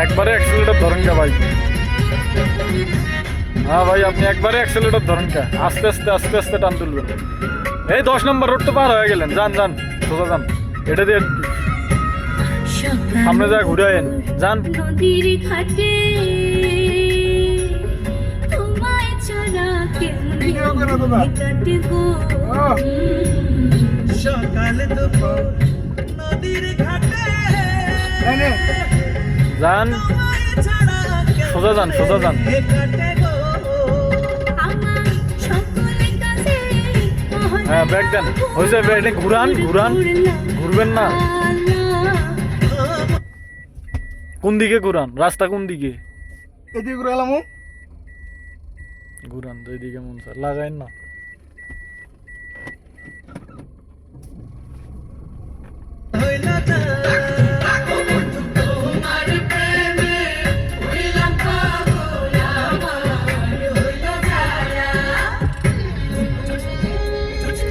একবারে অ্যাক্সিলেটর ধরেন কে ভাই? হ্যাঁ ভাই, আপনি একবারে অ্যাক্সিলেটর ধরেন কে? আস্তে আস্তে আস্তে আস্তে টান তুলবেন। এই 10 নম্বর রোড তো পার হয়ে গেলেন, যান যান সোজা যান। এটা দিয়ে সামনে যা ঘুরে আইন, যান। নদীর ঘাটে তোমায় ছাড়া কেমনে কাটে গো। সকালে দুপুর নদীর ঘাটে যান, সোজা যান সোজা যান। কাটে গো। আমার সকল কাছে হ্যাঁ ব্যাগ দেন, হয়েছে ব্যাগ ঘুরান ঘুরান, ঘুরবেন না। কোন দিকে ঘুরান? রাস্তা কোন দিকে? এদিকে ঘুরে এলাম। ঘুরান তো এদিকে, মন স্যার লাগাইন না। হইল না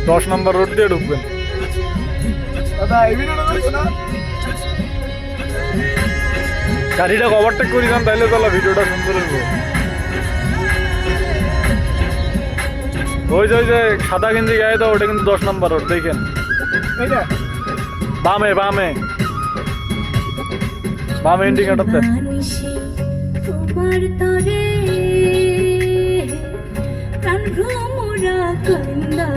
10 নম্বর রোড দিয়ে ঢুকবেন। দাদা এই ভিডিওটা দেখছো না? গাড়িটা ওভারটেক করি যান, তাইলে তাহলে ভিডিওটা সুন্দর হইব। ওই যে ওই যে সাদা গেঞ্জি গায়ে দাও, ওটা কিন্তু 10 নম্বর রোড, দেখেন। এইটা বামে বামে বামে ইন্ডিকেটর দেন। মানুষে তোমার তরে প্রাণ ভ্রমরা কান্দা